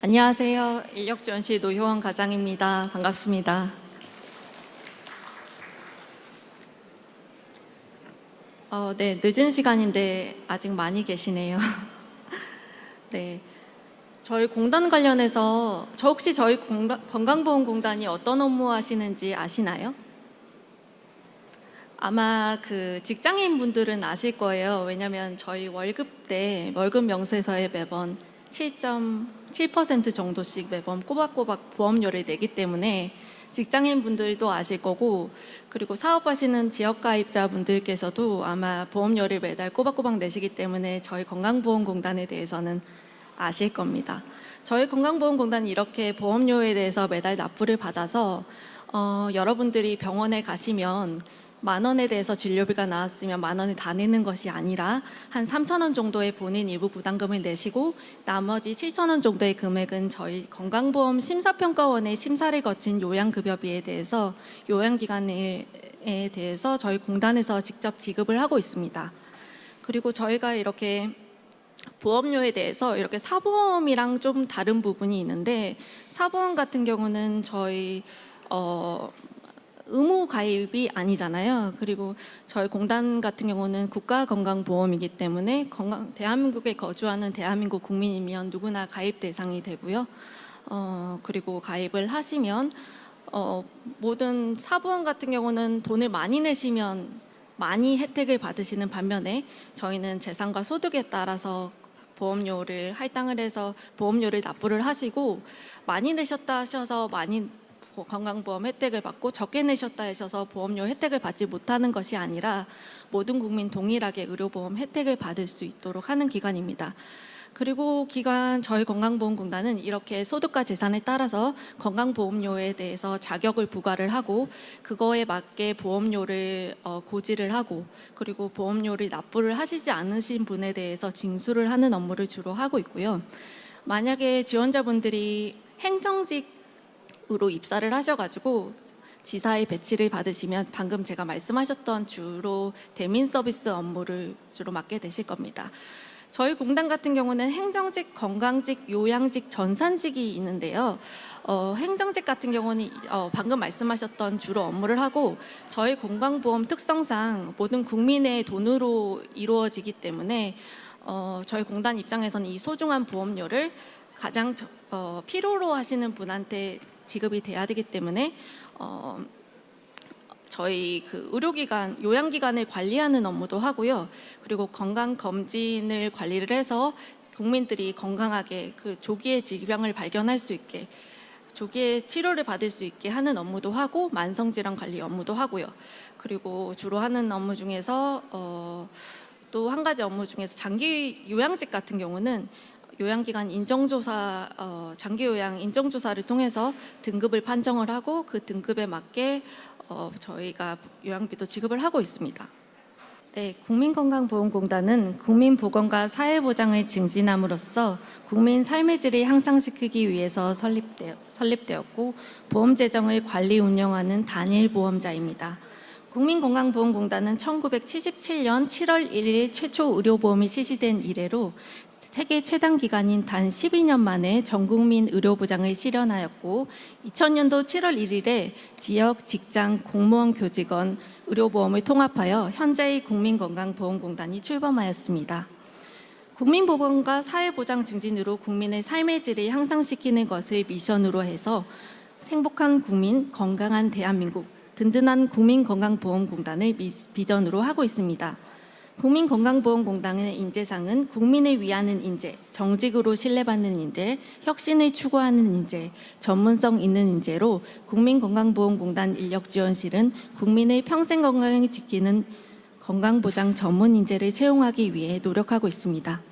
안녕하세요. 인력지원실 노효원 과장입니다. 반갑습니다. 네, 늦은 시간인데 아직 많이 계시네요. 네, 저희 공단 관련해서 혹시 저희 건강보험공단이 어떤 업무 하시는지 아시나요? 아마 그 직장인 분들은 아실 거예요. 왜냐하면 저희 월급 명세서에 매번 7.7% 정도씩 매번 꼬박꼬박 보험료를 내기 때문에 직장인 분들도 아실 거고, 그리고 사업하시는 지역가입자분들께서도 아마 보험료를 매달 꼬박꼬박 내시기 때문에 저희 건강보험공단에 대해서는 아실 겁니다. 저희 건강보험공단이 이렇게 보험료에 대해서 매달 납부를 받아서 여러분들이 병원에 가시면 10,000원에 대해서 진료비가 나왔으면 10,000원을 다 내는 것이 아니라 한 3,000원 정도의 본인 일부 부담금을 내시고 나머지 7,000원 정도의 금액은 저희 건강보험 심사평가원의 심사를 거친 요양급여비에 대해서 요양기간에 대해서 저희 공단에서 직접 지급을 하고 있습니다. 그리고 저희가 이렇게 보험료에 대해서 이렇게 사보험이랑 좀 다른 부분이 있는데, 사보험 같은 경우는 저희 의무 가입이 아니잖아요. 그리고 저희 공단 같은 경우는 국가건강보험이기 때문에 대한민국에 거주하는 대한민국 국민이면 누구나 가입 대상이 되고요. 그리고 가입을 하시면 모든 사보험 같은 경우는 돈을 많이 내시면 많이 혜택을 받으시는 반면에 저희는 재산과 소득에 따라서 보험료를 할당을 해서 보험료를 납부를 하시고, 많이 내셨다 하셔서 많이 건강보험 혜택을 받고 적게 내셨다 하셔서 보험료 혜택을 받지 못하는 것이 아니라 모든 국민 동일하게 의료보험 혜택을 받을 수 있도록 하는 기관입니다. 그리고 저희 건강보험공단은 이렇게 소득과 재산에 따라서 건강보험료에 대해서 자격을 부과를 하고 그거에 맞게 보험료를 고지를 하고, 그리고 보험료를 납부를 하시지 않으신 분에 대해서 징수를 하는 업무를 주로 하고 있고요. 만약에 지원자분들이 행정직으로 입사를 하셔가지고 지사의 배치를 받으시면 방금 제가 말씀하셨던 주로 대민 서비스 업무를 주로 맡게 되실 겁니다. 저희 공단 같은 경우는 행정직, 건강직, 요양직, 전산직이 있는데요. 행정직 같은 경우는 방금 말씀하셨던 주로 업무를 하고, 저희 건강보험 특성상 모든 국민의 돈으로 이루어지기 때문에 저희 공단 입장에서는 이 소중한 보험료를 가장 필요로 하시는 분한테 지급이 돼야 되기 때문에 저희 그 의료기관, 요양기관을 관리하는 업무도 하고요. 그리고 건강검진을 관리를 해서 국민들이 건강하게 그 조기에 질병을 발견할 수 있게, 조기에 치료를 받을 수 있게 하는 업무도 하고, 만성질환 관리 업무도 하고요. 그리고 주로 하는 업무 중에서 또 한 가지 업무 중에서 장기 요양직 같은 경우는 요양기관 인정조사, 장기요양 인정조사를 통해서 등급을 판정을 하고 그 등급에 맞게 저희가 요양비도 지급을 하고 있습니다. 네, 국민건강보험공단은 국민보건과 사회보장을 증진함으로써 국민 삶의 질을 향상시키기 위해서 설립되었고 보험재정을 관리 운영하는 단일 보험자입니다. 국민건강보험공단은 1977년 7월 1일 최초 의료보험이 실시된 이래로 세계 최단 기간인 단 12년 만에 전국민 의료보장을 실현하였고, 2000년도 7월 1일에 지역, 직장, 공무원, 교직원 의료보험을 통합하여 현재의 국민건강보험공단이 출범하였습니다. 국민보건과 사회보장 증진으로 국민의 삶의 질을 향상시키는 것을 미션으로 해서 행복한 국민, 건강한 대한민국, 든든한 국민건강보험공단을 비전으로 하고 있습니다. 국민건강보험공단의 인재상은 국민을 위하는 인재, 정직으로 신뢰받는 인재, 혁신을 추구하는 인재, 전문성 있는 인재로 국민건강보험공단 인력지원실은 국민의 평생 건강을 지키는 건강보장 전문 인재를 채용하기 위해 노력하고 있습니다.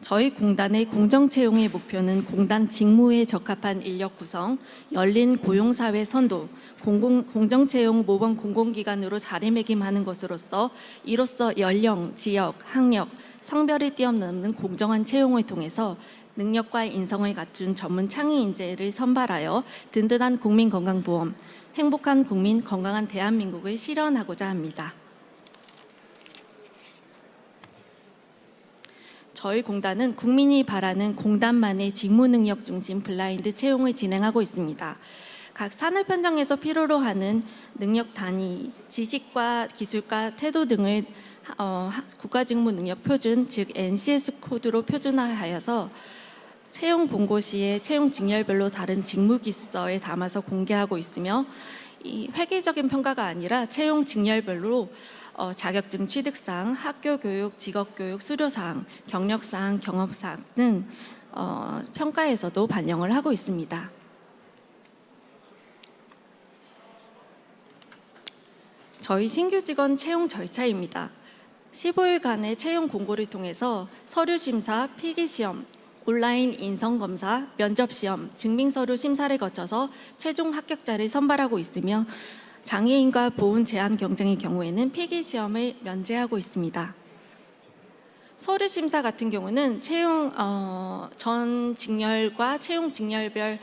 저희 공단의 공정채용의 목표는 공단 직무에 적합한 인력 구성, 열린 고용사회 선도, 공정채용 모범 공공기관으로 자리매김하는 것으로서 이로써 연령, 지역, 학력, 성별을 뛰어넘는 공정한 채용을 통해서 능력과 인성을 갖춘 전문 창의 인재를 선발하여 든든한 국민건강보험, 행복한 국민, 건강한 대한민국을 실현하고자 합니다. 저희 공단은 국민이 바라는 공단만의 직무 능력 중심 블라인드 채용을 진행하고 있습니다. 각 산업 현장에서 필요로 하는 능력 단위, 지식과 기술과 태도 등을 국가직무 능력 표준, 즉 NCS 코드로 표준화하여서 채용 공고 시에 채용 직렬별로 다른 직무 기술서에 담아서 공개하고 있으며, 이 획일적인 평가가 아니라 채용 직렬별로 자격증 취득사항, 학교 교육, 직업 교육, 수료사항, 경력사항, 경험사항 등 평가에서도 반영을 하고 있습니다. 저희 신규 직원 채용 절차입니다. 15일간의 채용 공고를 통해서 서류 심사, 필기 시험, 온라인 인성 검사, 면접 시험, 증빙 서류 심사를 거쳐서 최종 합격자를 선발하고 있으며, 장애인과 보훈 제한 경쟁의 경우에는 필기 시험을 면제하고 있습니다. 서류 심사 같은 경우는 채용 전 직렬과 채용 직렬별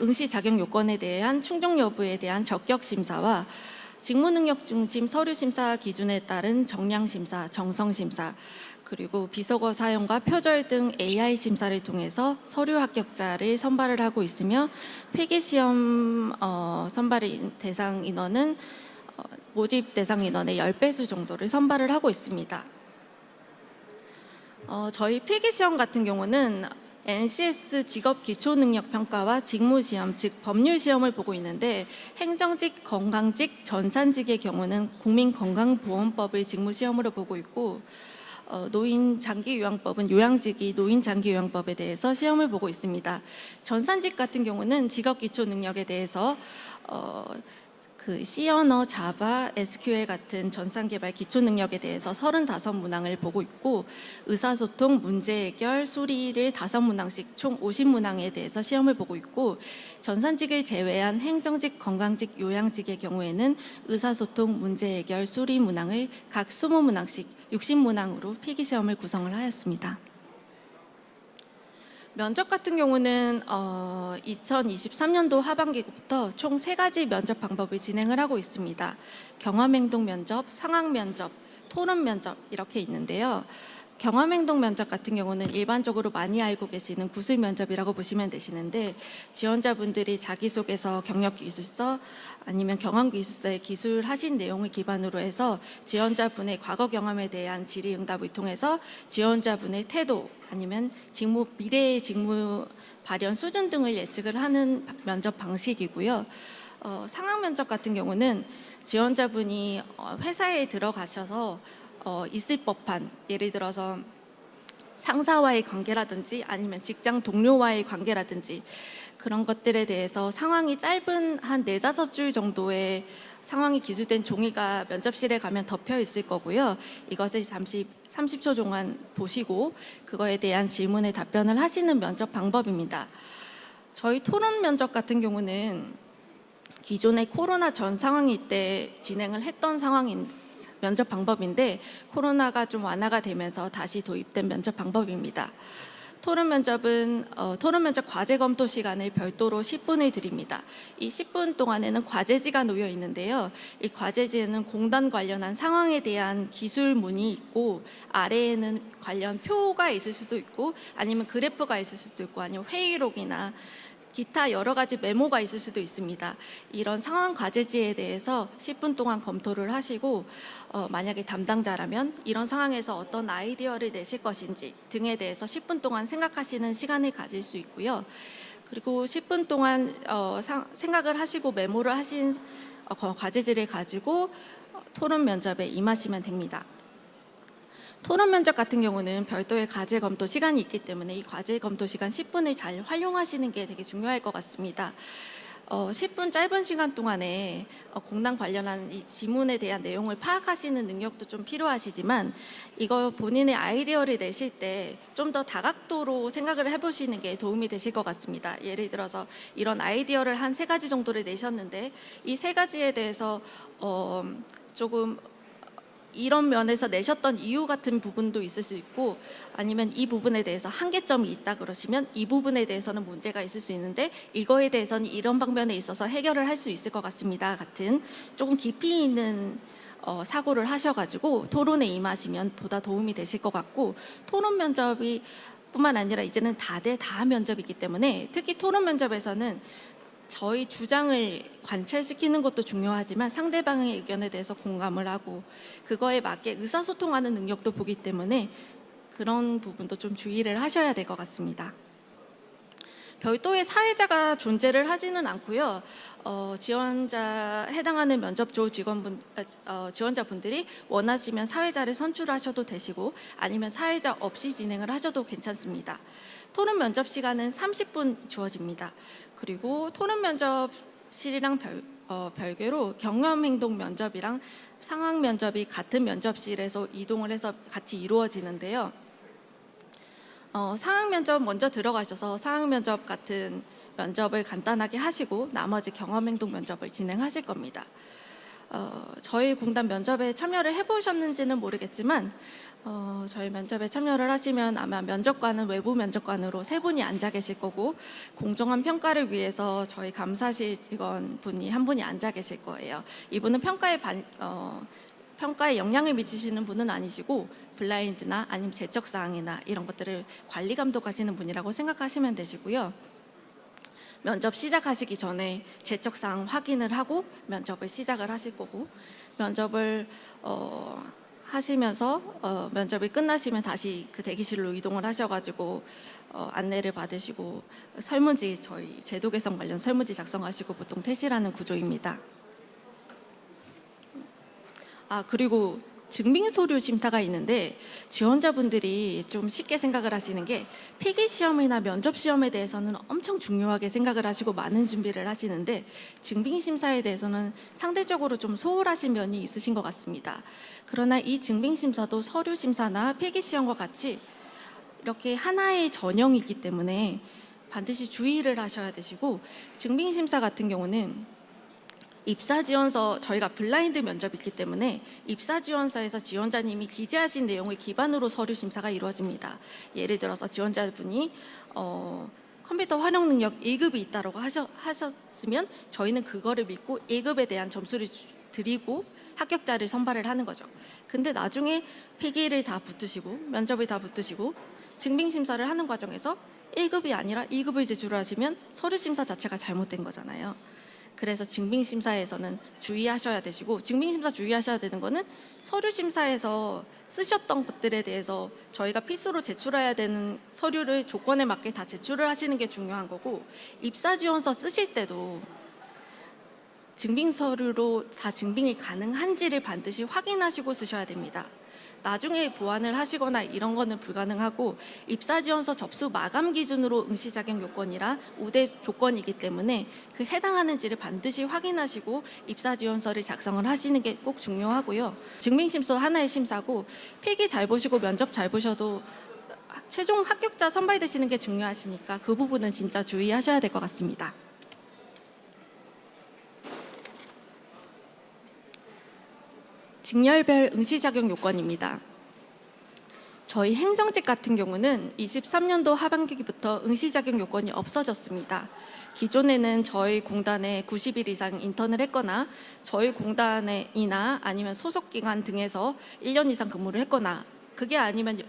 응시 자격 요건에 대한 충족 여부에 대한 적격 심사와 직무 능력 중심 서류 심사 기준에 따른 정량 심사, 정성 심사, 그리고 비속어 사용과 표절 등 AI 심사를 통해서 서류 합격자를 선발을 하고 있으며, 필기시험 선발 대상 인원은 모집 대상 인원의 10배수 정도를 선발을 하고 있습니다. 저희 필기시험 같은 경우는 NCS 직업 기초 능력 평가와 직무 시험, 즉 법률 시험을 보고 있는데, 행정직, 건강직, 전산직의 경우는 국민건강보험법을 직무 시험으로 보고 있고, 노인장기요양법은 요양직이 노인장기요양법에 대해서 시험을 보고 있습니다. 전산직 같은 경우는 직업 기초 능력에 대해서 C 언어, 자바, SQL 같은 전산 개발 기초 능력에 대해서 35문항을 보고 있고, 의사소통, 문제 해결, 수리를 5문항씩 총 50문항에 대해서 시험을 보고 있고, 전산직을 제외한 행정직, 건강직, 요양직의 경우에는 의사소통, 문제 해결, 수리 문항을 각 20문항씩 60문항으로 필기 시험을 구성을 하였습니다. 면접 같은 경우는 2023년도 하반기부터 총 3가지 면접 방법을 진행을 하고 있습니다. 경험행동 면접, 상황 면접, 토론 면접 이렇게 있는데요. 경험행동 면접 같은 경우는 일반적으로 많이 알고 계시는 구술 면접이라고 보시면 되시는데, 지원자분들이 자기소개서, 경력기술서 아니면 경험기술서에 기술하신 내용을 기반으로 해서 지원자분의 과거 경험에 대한 질의응답을 통해서 지원자분의 태도 아니면 미래의 직무 발현 수준 등을 예측을 하는 면접 방식이고요. 상황 면접 같은 경우는 지원자분이 회사에 들어가셔서 있을 법한, 예를 들어서 상사와의 관계라든지 아니면 직장 동료와의 관계라든지 그런 것들에 대해서 상황이 짧은 한 4-5줄 정도의 상황이 기술된 종이가 면접실에 가면 덮여 있을 거고요. 이것을 잠시 30초 동안 보시고 그거에 대한 질문에 답변을 하시는 면접 방법입니다. 저희 토론 면접 같은 경우는 기존의 코로나 전 상황일 때 진행을 했던 면접 방법인데, 코로나가 좀 완화가 되면서 다시 도입된 면접 방법입니다. 토론 면접은 토론 면접 과제 검토 시간을 별도로 10분을 드립니다. 이 10분 동안에는 과제지가 놓여 있는데요. 이 과제지에는 공단 관련한 상황에 대한 기술문이 있고, 아래에는 관련 표가 있을 수도 있고 아니면 그래프가 있을 수도 있고 아니면 회의록이나 기타 여러 가지 메모가 있을 수도 있습니다. 이런 상황 과제지에 대해서 10분 동안 검토를 하시고, 만약에 담당자라면 이런 상황에서 어떤 아이디어를 내실 것인지 등에 대해서 10분 동안 생각하시는 시간을 가질 수 있고요. 그리고 10분 동안 생각을 하시고 메모를 하신 과제지를 가지고 토론 면접에 임하시면 됩니다. 토론 면접 같은 경우는 별도의 과제 검토 시간이 있기 때문에 이 과제 검토 시간 10분을 잘 활용하시는 게 되게 중요할 것 같습니다. 10분 짧은 시간 동안에 공단 관련한 이 지문에 대한 내용을 파악하시는 능력도 좀 필요하시지만, 이거 본인의 아이디어를 내실 때 좀 더 다각도로 생각을 해보시는 게 도움이 되실 것 같습니다. 예를 들어서 이런 아이디어를 한 3가지 정도를 내셨는데, 이 3가지에 대해서 조금 이런 면에서 내셨던 이유 같은 부분도 있을 수 있고, 아니면 이 부분에 대해서 한계점이 있다 그러시면 이 부분에 대해서는 문제가 있을 수 있는데 이거에 대해서는 이런 방면에 있어서 해결을 할 수 있을 것 같습니다 같은 조금 깊이 있는 사고를 하셔가지고 토론에 임하시면 보다 도움이 되실 것 같고, 토론 면접이 뿐만 아니라 이제는 다대 다 면접이기 때문에 특히 토론 면접에서는 저희 주장을 관철시키는 것도 중요하지만 상대방의 의견에 대해서 공감을 하고 그거에 맞게 의사소통하는 능력도 보기 때문에 그런 부분도 좀 주의를 하셔야 될 것 같습니다. 별도의 사회자가 존재를 하지는 않고요. 해당하는 면접조 지원자분들이 원하시면 사회자를 선출하셔도 되시고 아니면 사회자 없이 진행을 하셔도 괜찮습니다. 토론 면접 시간은 30분 주어집니다. 그리고 토론 면접실이랑 별개로 경험행동 면접이랑 상황 면접이 같은 면접실에서 이동을 해서 같이 이루어지는데요. 상황 면접 먼저 들어가셔서 상황 면접 같은 면접을 간단하게 하시고 나머지 경험행동 면접을 진행하실 겁니다. 저희 공단 면접에 참여를 해보셨는지는 모르겠지만 저희 면접에 참여를 하시면 아마 면접관은 외부 면접관으로 3분이 앉아 계실 거고 공정한 평가를 위해서 저희 감사실 직원분이 1분이 앉아 계실 거예요. 이분은 평가에 영향을 미치시는 분은 아니시고 블라인드나 아니면 제적사항이나 이런 것들을 관리 감독하시는 분이라고 생각하시면 되시고요. 면접 시작하시기 전에 제적사항 확인을 하고 면접을 시작을 하실 거고 면접을 하시면서 면접이 끝나시면 다시 그 대기실로 이동을 하셔가지고 안내를 받으시고 설문지 저희 제도 개선 관련 설문지 작성하시고 보통 퇴실하는 구조입니다. 그리고 증빙서류 심사가 있는데 지원자분들이 좀 쉽게 생각을 하시는 게 필기시험이나 면접시험에 대해서는 엄청 중요하게 생각을 하시고 많은 준비를 하시는데 증빙심사에 대해서는 상대적으로 좀 소홀하신 면이 있으신 것 같습니다. 그러나 이 증빙심사도 서류심사나 필기시험과 같이 이렇게 하나의 전형이기 때문에 반드시 주의를 하셔야 되시고 증빙심사 같은 경우는 입사지원서 저희가 블라인드 면접이기 때문에 입사지원서에서 지원자님이 기재하신 내용을 기반으로 서류 심사가 이루어집니다. 예를 들어서 지원자분이 컴퓨터 활용 능력 1급이 있다고 하셨으면 저희는 그거를 믿고 1급에 대한 점수를 드리고 합격자를 선발을 하는 거죠. 근데 나중에 필기를 다 붙으시고 면접을 다 붙으시고 증빙심사를 하는 과정에서 1급이 아니라 2급을 제출을 하시면 서류 심사 자체가 잘못된 거잖아요. 그래서 증빙심사에서는 주의하셔야 되시고 증빙심사 주의하셔야 되는 거는 서류심사에서 쓰셨던 것들에 대해서 저희가 필수로 제출해야 되는 서류를 조건에 맞게 다 제출을 하시는 게 중요한 거고 입사지원서 쓰실 때도 증빙서류로 다 증빙이 가능한지를 반드시 확인하시고 쓰셔야 됩니다. 나중에 보완을 하시거나 이런 거는 불가능하고 입사지원서 접수 마감 기준으로 응시 자격 요건이라 우대 조건이기 때문에 그 해당하는지를 반드시 확인하시고 입사지원서를 작성을 하시는 게 꼭 중요하고요. 증빙심사 하나의 심사고 필기 잘 보시고 면접 잘 보셔도 최종 합격자 선발되시는 게 중요하시니까 그 부분은 진짜 주의하셔야 될 것 같습니다. 직렬별 응시 자격 요건입니다. 저희 행정직 같은 경우는 23년도 하반기부터 응시 자격 요건이 없어졌습니다. 기존에는 저희 공단에 90일 이상 인턴을 했거나 저희 공단이나 아니면 소속기관 등에서 1년 이상 근무를 했거나 그게 아니면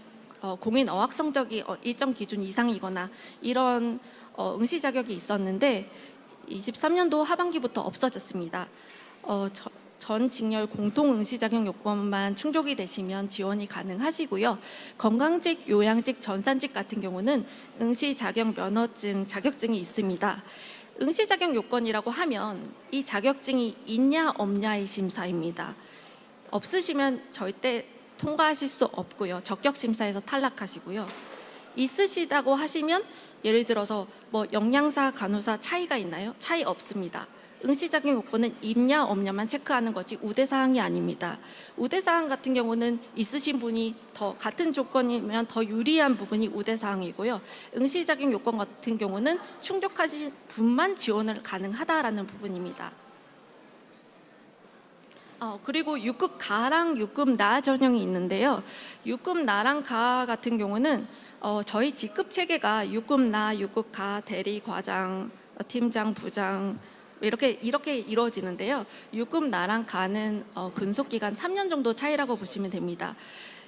공인 어학 성적이 일정 기준 이상이거나 이런 응시 자격이 있었는데 23년도 하반기부터 없어졌습니다. 전 직렬 공통 응시 자격 요건만 충족이 되시면 지원이 가능하시고요. 건강직, 요양직, 전산직 같은 경우는 응시 자격 면허증, 자격증이 있습니다. 응시 자격 요건이라고 하면 이 자격증이 있냐 없냐의 심사입니다. 없으시면 절대 통과하실 수 없고요. 적격 심사에서 탈락하시고요. 있으시다고 하시면 예를 들어서 영양사, 간호사 차이가 있나요? 차이 없습니다. 응시 자격 요건은 있냐 없냐만 체크하는 거지 우대사항이 아닙니다. 우대사항 같은 경우는 있으신 분이 더 같은 조건이면 더 유리한 부분이 우대사항이고요. 응시 자격 요건 같은 경우는 충족하신 분만 지원을 가능하다라는 부분입니다. 그리고 6급 가랑 6급 나 전형이 있는데요. 6급 나랑 가 같은 경우는 저희 직급 체계가 6급 나, 6급 가, 대리, 과장, 팀장, 부장 이렇게 이루어지는데요. 6급 나랑 가는 근속 기간 3년 정도 차이라고 보시면 됩니다.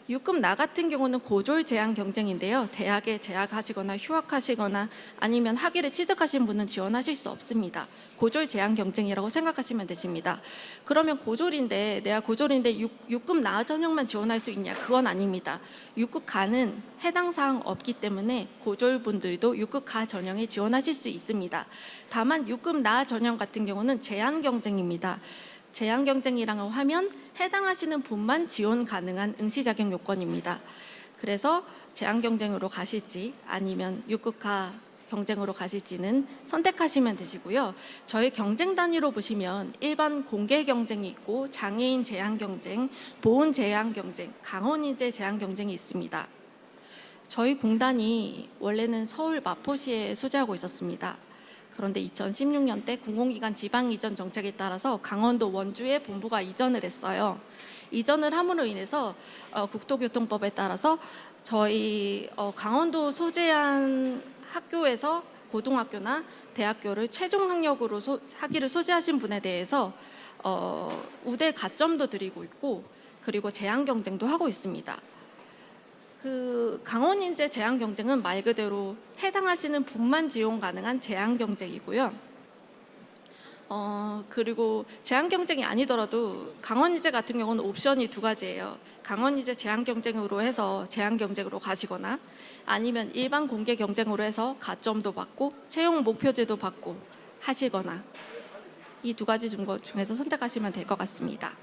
6급 나 같은 경우는 고졸 제한 경쟁인데요. 대학에 재학하시거나 휴학하시거나 아니면 학위를 취득하신 분은 지원하실 수 없습니다. 고졸 제한 경쟁이라고 생각하시면 되십니다. 그러면 내가 고졸인데 6급 나 전형만 지원할 수 있냐? 그건 아닙니다. 6급 가는 해당 사항 없기 때문에 고졸분들도 6급 가 전형에 지원하실 수 있습니다. 다만 6급 나 전형 같은 경우는 제한 경쟁입니다. 제한 경쟁이라고 하면 해당하시는 분만 지원 가능한 응시 자격 요건입니다. 그래서 제한 경쟁으로 가실지 아니면 6급가 경쟁으로 가실지는 선택하시면 되시고요. 저희 경쟁 단위로 보시면 일반 공개 경쟁이 있고 장애인 제한 경쟁, 보훈 제한 경쟁, 강원인재 제한 경쟁이 있습니다. 저희 공단이 원래는 서울 마포시에 소재하고 있었습니다. 그런데 2016년 때 공공기관 지방 이전 정책에 따라서 강원도 원주에 본부가 이전을 했어요. 이전을 함으로 인해서 국토교통법에 따라서 저희 강원도 소재한 학교에서 고등학교나 대학교를 최종 학력으로 학위를 소재하신 분에 대해서 우대 가점도 드리고 있고 그리고 제한 경쟁도 하고 있습니다. 그 강원인재 제한 경쟁은 말 그대로 해당하시는 분만 지원 가능한 제한 경쟁이고요. 그리고 제한 경쟁이 아니더라도 강원인재 같은 경우는 옵션이 두 가지예요. 강원인재 제한 경쟁으로 해서 제한 경쟁으로 가시거나 아니면 일반 공개 경쟁으로 해서 가점도 받고 채용 목표제도 받고 하시거나 이 두 가지 중에서 선택하시면 될 것 같습니다.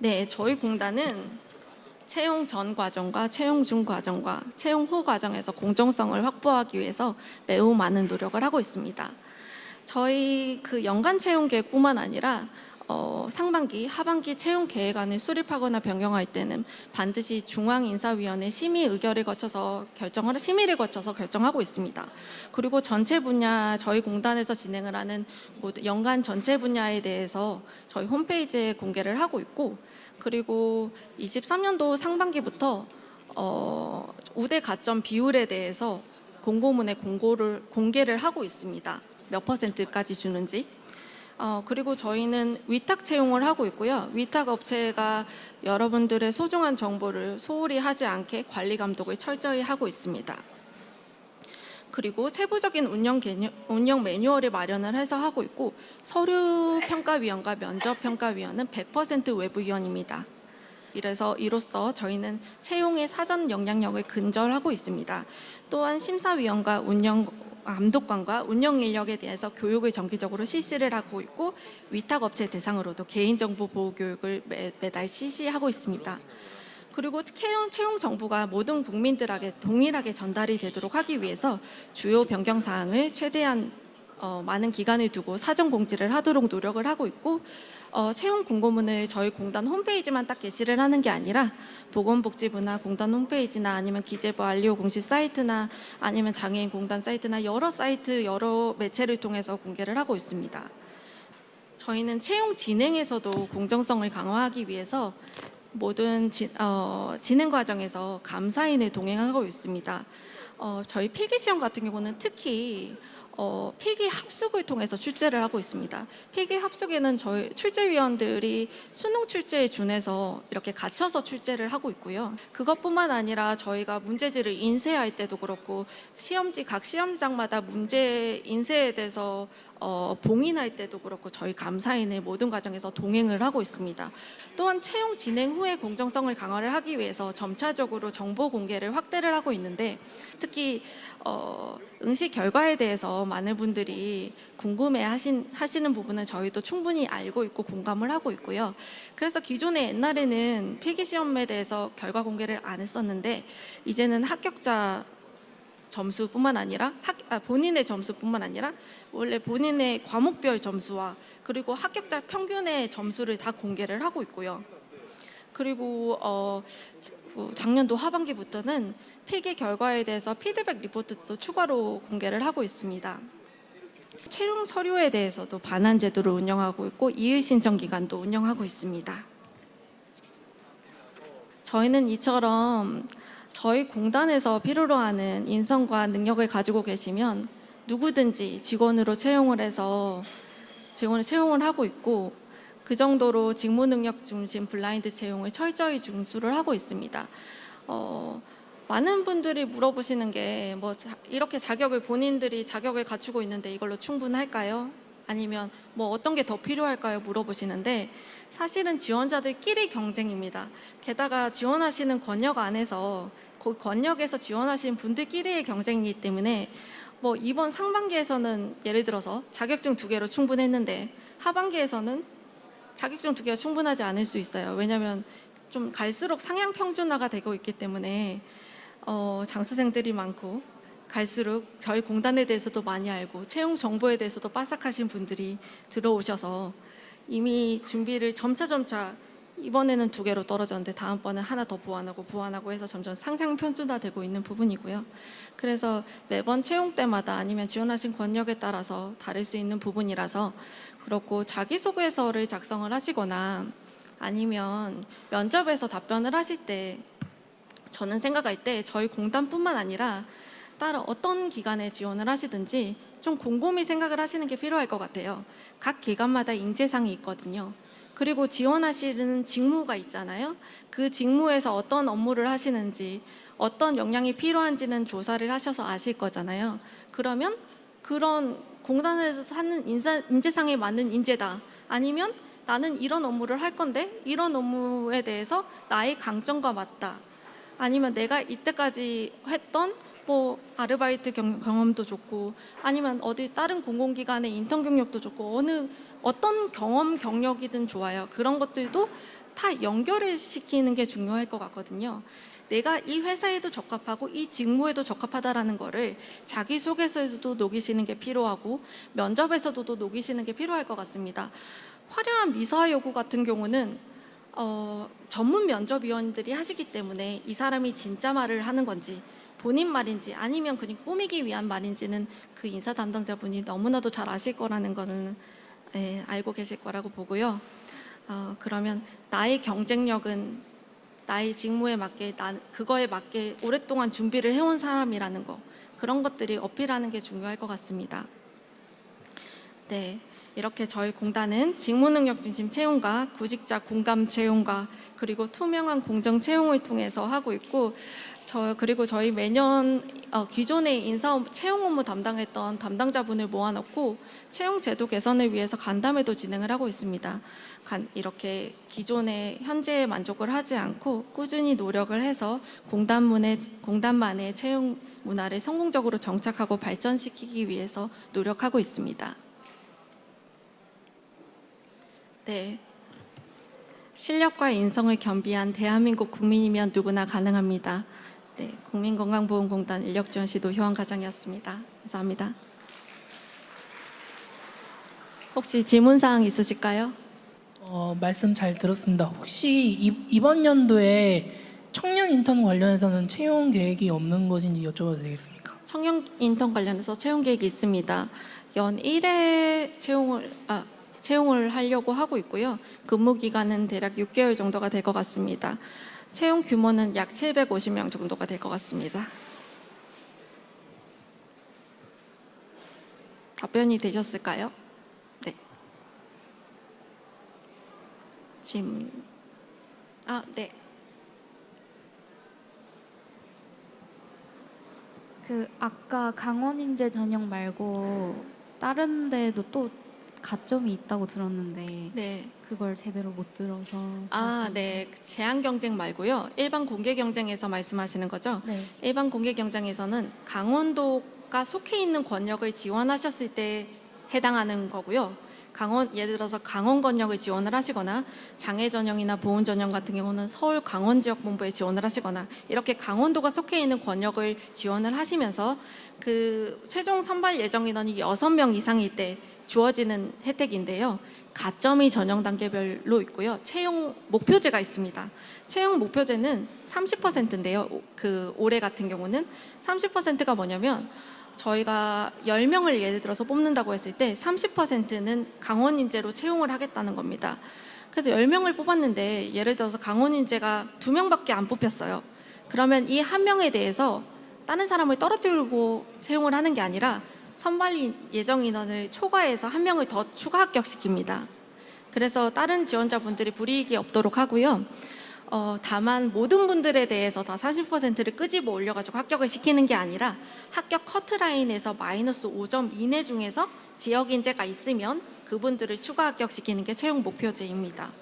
네, 저희 공단은 채용 전 과정과 채용 중 과정과 채용 후 과정에서 공정성을 확보하기 위해서 매우 많은 노력을 하고 있습니다. 저희 그 연간 채용 계획뿐만 아니라 상반기, 하반기 채용 계획안을 수립하거나 변경할 때는 반드시 중앙인사위원회 심의를 거쳐서 결정하고 있습니다. 그리고 전체 분야 저희 공단에서 진행을 하는 연간 전체 분야에 대해서 저희 홈페이지에 공개를 하고 있고 그리고 23년도 상반기부터 우대 가점 비율에 대해서 공고문에 공개를 하고 있습니다. 몇 %까지 주는지. 그리고 저희는 위탁 채용을 하고 있고요. 위탁 업체가 여러분들의 소중한 정보를 소홀히 하지 않게 관리 감독을 철저히 하고 있습니다. 그리고 세부적인 운영 매뉴얼을 마련을 해서 하고 있고 서류 평가위원과 면접 평가위원은 100% 외부위원입니다. 이로써 저희는 채용의 사전 영향력을 근절하고 있습니다. 또한 심사위원과 감독관과 운영 인력에 대해서 교육을 정기적으로 실시를 하고 있고 위탁업체 대상으로도 개인정보 보호 교육을 매달 실시하고 있습니다. 그리고 채용 정보가 모든 국민들에게 동일하게 전달이 되도록 하기 위해서 주요 변경 사항을 최대한 많은 기간을 두고 사전 공지를 하도록 노력을 하고 있고 채용 공고문을 저희 공단 홈페이지만 딱 게시를 하는 게 아니라 보건복지부나 공단 홈페이지나 아니면 기재부 알리오 공식 사이트나 아니면 장애인 공단 사이트나 여러 매체를 통해서 공개를 하고 있습니다. 저희는 채용 진행에서도 공정성을 강화하기 위해서 모든 진행 과정에서 감사인을 동행하고 있습니다. 저희 필기시험 같은 경우는 특히 필기 합숙을 통해서 출제를 하고 있습니다. 필기 합숙에는 저희 출제위원들이 수능 출제에 준해서 이렇게 갖춰서 출제를 하고 있고요. 그것뿐만 아니라 저희가 문제지를 인쇄할 때도 그렇고 각 시험장마다 문제 인쇄에 대해서 봉인할 때도 그렇고 저희 감사인을 모든 과정에서 동행을 하고 있습니다. 또한 채용 진행 후에 공정성을 강화를 하기 위해서 점차적으로 정보 공개를 확대를 하고 있는데 특히 응시 결과에 대해서 많은 분들이 궁금해 하시는 부분은 저희도 충분히 알고 있고 공감을 하고 있고요. 그래서 기존에 옛날에는 필기시험에 대해서 결과 공개를 안 했었는데 이제는 합격자 점수뿐만 아니라 본인의 점수뿐만 아니라 원래 본인의 과목별 점수와 그리고 합격자 평균의 점수를 다 공개를 하고 있고요. 그리고 작년도 하반기부터는 필기 결과에 대해서 피드백 리포트도 추가로 공개를 하고 있습니다. 채용 서류에 대해서도 반환 제도를 운영하고 있고 이의 신청 기간도 운영하고 있습니다. 저희는 이처럼 저희 공단에서 필요로 하는 인성과 능력을 가지고 계시면 누구든지 직원으로 채용을 하고 있고, 그 정도로 직무 능력 중심 블라인드 채용을 철저히 준수를 하고 있습니다. 많은 분들이 물어보시는 게 이렇게 본인들이 자격을 갖추고 있는데 이걸로 충분할까요? 아니면 어떤 게 더 필요할까요? 물어보시는데, 사실은 지원자들끼리 경쟁입니다. 게다가 지원하시는 권역 안에서 그 권역에서 지원하시는 분들끼리의 경쟁이기 때문에 이번 상반기에서는 예를 들어서 자격증 2개로 충분했는데 하반기에서는 자격증 2개가 충분하지 않을 수 있어요. 왜냐하면 좀 갈수록 상향 평준화가 되고 있기 때문에 장수생들이 많고, 갈수록 저희 공단에 대해서도 많이 알고 채용 정보에 대해서도 빠삭하신 분들이 들어오셔서 이미 준비를 점차 이번에는 2개로 떨어졌는데 다음번은 하나 더 보완하고 해서 점점 상향 평준화되고 있는 부분이고요. 그래서 매번 채용 때마다 아니면 지원하신 권역에 따라서 다를 수 있는 부분이라서 그렇고, 자기소개서를 작성을 하시거나 아니면 면접에서 답변을 하실 때 저는 생각할 때 저희 공단뿐만 아니라 다른 어떤 기관에 지원을 하시든지 좀 곰곰이 생각을 하시는 게 필요할 것 같아요. 각 기관마다 인재상이 있거든요. 그리고 지원하시는 직무가 있잖아요. 그 직무에서 어떤 업무를 하시는지, 어떤 역량이 필요한지는 조사를 하셔서 아실 거잖아요. 그러면 그런 공단에서 하는 인재상에 맞는 인재다. 아니면 나는 이런 업무를 할 건데 이런 업무에 대해서 나의 강점과 맞다. 아니면 내가 이때까지 했던 아르바이트 경험도 좋고, 아니면 어디 다른 공공기관의 인턴 경력도 좋고, 어떤 경력이든 좋아요. 그런 것들도 다 연결을 시키는 게 중요할 것 같거든요. 내가 이 회사에도 적합하고 이 직무에도 적합하다라는 거를 자기소개서에서도 녹이시는 게 필요하고, 면접에서도 녹이시는 게 필요할 것 같습니다. 화려한 미사 요구 같은 경우는 전문 면접위원들이 하시기 때문에 이 사람이 진짜 말을 하는 건지 본인 말인지 아니면 그냥 꾸미기 위한 말인지는 그 인사 담당자분이 너무나도 잘 아실 거라는 거는 알고 계실 거라고 보고요. 그러면 나의 경쟁력은 나의 직무에 맞게, 그거에 맞게 오랫동안 준비를 해온 사람이라는 거, 그런 것들이 어필하는 게 중요할 것 같습니다. 네. 이렇게 저희 공단은 직무능력 중심 채용과 구직자 공감 채용과 그리고 투명한 공정 채용을 통해서 하고 있고, 그리고 저희 매년 기존에 채용 업무 담당했던 담당자분을 모아놓고 채용 제도 개선을 위해서 간담회도 진행을 하고 있습니다. 이렇게 기존의 현재에 만족을 하지 않고 꾸준히 노력을 해서 공단만의 채용 문화를 성공적으로 정착하고 발전시키기 위해서 노력하고 있습니다. 네, 실력과 인성을 겸비한 대한민국 국민이면 누구나 가능합니다. 네, 국민건강보험공단 인력지원시 노효원 과장이었습니다. 감사합니다. 혹시 질문사항 있으실까요? 말씀 잘 들었습니다. 혹시 이번 연도에 청년 인턴 관련해서는 채용 계획이 없는 것인지 여쭤봐도 되겠습니까? 청년 인턴 관련해서 채용 계획이 있습니다. 연 1회 채용을 하려고 하고 있고요. 근무 기간은 대략 6개월 정도가 될 것 같습니다. 채용 규모는 약 750명 정도가 될 것 같습니다. 답변이 되셨을까요? 네. 질문. 네. 아까 강원인재 전형 말고 다른 데도 또 가점이 있다고 들었는데 네. 그걸 제대로 못 들어서 네. 제한 경쟁 말고요. 일반 공개 경쟁에서 말씀하시는 거죠? 네. 일반 공개 경쟁에서는 강원도가 속해 있는 권역을 지원하셨을 때 해당하는 거고요. 예를 들어서 강원 권역을 지원을 하시거나 장애 전형이나 보훈 전형 같은 경우는 서울 강원 지역 본부에 지원을 하시거나 이렇게 강원도가 속해 있는 권역을 지원을 하시면서 그 최종 선발 예정 인원이 6명 이상일 때 주어지는 혜택인데요. 가점이 전형 단계별로 있고요. 채용 목표제가 있습니다. 채용 목표제는 30%인데요. 올해 같은 경우는 30%가 뭐냐면 저희가 10명을 예를 들어서 뽑는다고 했을 때 30%는 강원 인재로 채용을 하겠다는 겁니다. 그래서 10명을 뽑았는데 예를 들어서 강원 인재가 2명밖에 안 뽑혔어요. 그러면 이 한 명에 대해서 다른 사람을 떨어뜨리고 채용을 하는 게 아니라 선발 예정 인원을 초과해서 한 명을 더 추가 합격시킵니다. 그래서 다른 지원자분들이 불이익이 없도록 하고요. 다만 모든 분들에 대해서 다 30%를 끄집어 올려가지고 합격을 시키는 게 아니라 합격 커트라인에서 마이너스 5점 이내 중에서 지역 인재가 있으면 그분들을 추가 합격시키는 게 채용 목표제입니다.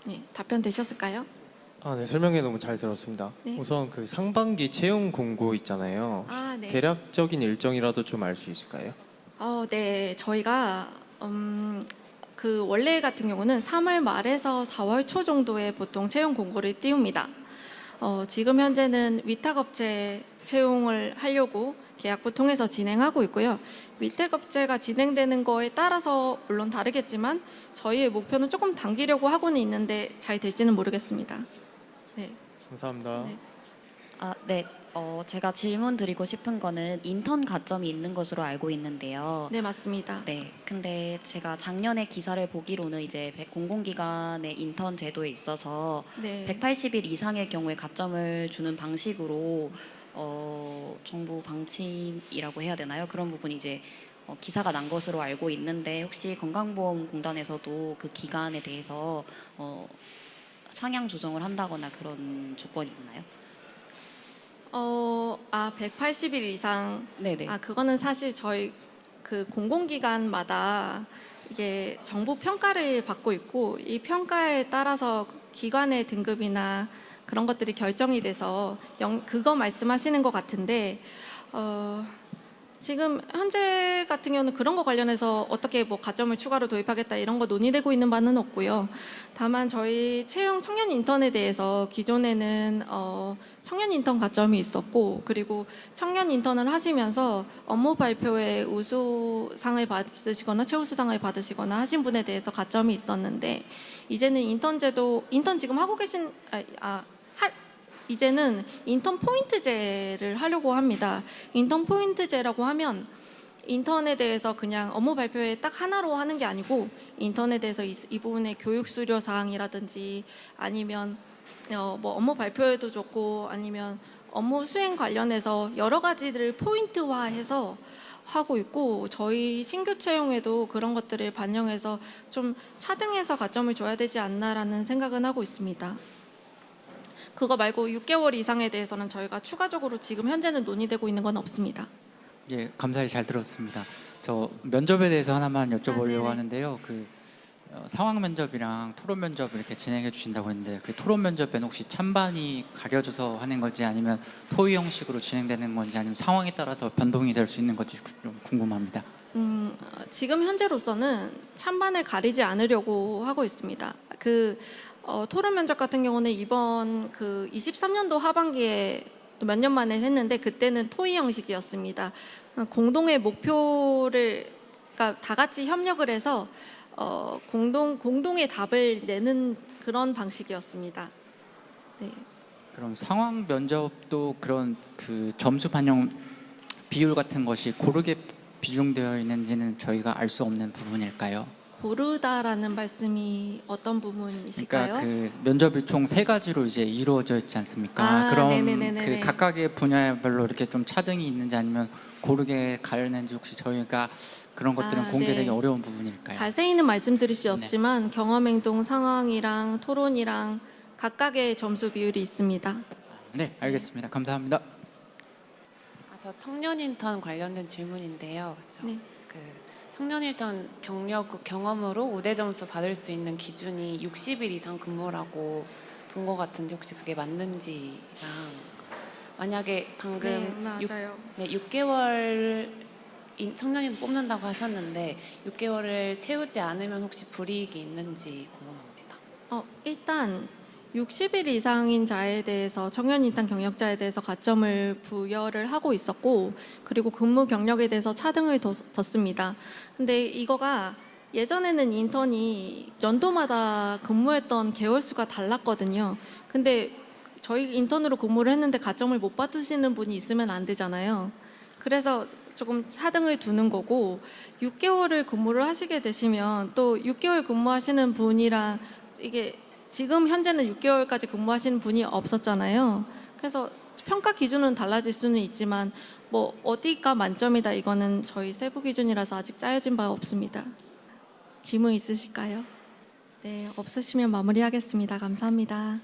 네, 답변 되셨을까요? 네, 설명해 너무 잘 들었습니다. 네. 우선 그 상반기 채용 공고 있잖아요. 네. 대략적인 일정이라도 좀 알 수 있을까요? 네, 저희가 그 원래 같은 경우는 3월 말에서 4월 초 정도에 보통 채용 공고를 띄웁니다. 지금 현재는 위탁업체 채용을 하려고 계약부 통해서 진행하고 있고요. 위탁업체가 진행되는 거에 따라서 물론 다르겠지만 저희의 목표는 조금 당기려고 하고는 있는데 잘 될지는 모르겠습니다. 네. 감사합니다. 네. 네. 제가 질문 드리고 싶은 거는 인턴 가점이 있는 것으로 알고 있는데요. 네, 맞습니다. 네. 근데 제가 작년에 기사를 보기로는 이제 공공기관의 인턴 제도에 있어서 네. 180일 이상의 경우에 가점을 주는 방식으로 정부 방침이라고 해야 되나요? 그런 부분이 이제 기사가 난 것으로 알고 있는데 혹시 건강보험공단에서도 그 기간에 대해서 상향 조정을 한다거나 그런 조건이 있나요? 180일 이상. 네네. 그거는 사실 저희 그 공공기관마다 이게 정부 평가를 받고 있고 이 평가에 따라서 기관의 등급이나 그런 것들이 결정이 돼서 그거 말씀하시는 것 같은데 지금 현재 같은 경우는 그런 거 관련해서 어떻게 뭐 가점을 추가로 도입하겠다 이런 거 논의되고 있는 바는 없고요. 다만 저희 채용 청년 인턴에 대해서 기존에는 청년 인턴 가점이 있었고 그리고 청년 인턴을 하시면서 업무 발표에 우수상을 받으시거나 최우수상을 받으시거나 하신 분에 대해서 가점이 있었는데 이제는 인턴 지금 하고 계신 이제는 인턴 포인트제를 하려고 합니다. 인턴 포인트제라고 하면 인턴에 대해서 그냥 업무 발표에 딱 하나로 하는 게 아니고 인턴에 대해서 이 부분의 교육 수료 사항이라든지 아니면 뭐 업무 발표에도 좋고 아니면 업무 수행 관련해서 여러 가지를 포인트화해서 하고 있고 저희 신규 채용에도 그런 것들을 반영해서 좀 차등해서 가점을 줘야 되지 않나라는 생각은 하고 있습니다. 그거 말고 6개월 이상에 대해서는 저희가 추가적으로 지금 현재는 논의되고 있는 건 없습니다. 예, 감사히 잘 들었습니다. 저 면접에 대해서 하나만 여쭤보려고 네네. 하는데요. 상황 면접이랑 토론 면접을 이렇게 진행해 주신다고 했는데 그 토론 면접에는 혹시 찬반이 가려져서 하는 건지 아니면 토의 형식으로 진행되는 건지 아니면 상황에 따라서 변동이 될 수 있는 건지 좀 궁금합니다. 지금 현재로서는 찬반을 가리지 않으려고 하고 있습니다. 토론 면접 같은 경우는 이번 23년도 하반기에 몇 년 만에 했는데 그때는 토의 형식이었습니다. 공동의 목표를 그러니까 다 같이 협력을 해서 공동의 답을 내는 그런 방식이었습니다. 네. 그럼 상황 면접도 그런 그 점수 반영 비율 같은 것이 고르게 비중되어 있는지는 저희가 알 수 없는 부분일까요? 고르다라는 말씀이 어떤 부분이실까요? 그러니까 그 면접이 총 3가지로 이제 이루어져 있지 않습니까? 그럼 네네네네네. 그 각각의 분야별로 이렇게 좀 차등이 있는지 아니면 고르게 가려는지 혹시 저희가 그런 것들은 공개되기 네. 어려운 부분일까요? 자세히는 말씀드릴 수 없지만 경험행동 상황이랑 토론이랑 각각의 점수 비율이 있습니다. 네, 알겠습니다. 감사합니다. 저 청년 인턴 관련된 질문인데요. 그렇죠? 네. 그 청년 인턴 경험으로 우대 점수 받을 수 있는 기준이 60일 이상 근무라고 본 것 같은데 혹시 그게 맞는지랑 만약에 방금 네, 맞아요. 6개월 청년 인턴 뽑는다고 하셨는데 6개월을 채우지 않으면 혹시 불이익이 있는지 궁금합니다. 일단 60일 이상인 자에 대해서 청년 인턴 경력자에 대해서 가점을 부여를 하고 있었고 그리고 근무 경력에 대해서 차등을 뒀습니다. 근데 이거가 예전에는 인턴이 연도마다 근무했던 개월 수가 달랐거든요. 근데 저희 인턴으로 근무를 했는데 가점을 못 받으시는 분이 있으면 안 되잖아요. 그래서 조금 차등을 두는 거고 6개월을 근무를 하시게 되시면 또 6개월 근무하시는 분이랑 이게 지금 현재는 6개월까지 근무하시는 분이 없었잖아요. 그래서 평가 기준은 달라질 수는 있지만 뭐 어디가 만점이다 이거는 저희 세부 기준이라서 아직 짜여진 바 없습니다. 질문 있으실까요? 네, 없으시면 마무리하겠습니다. 감사합니다.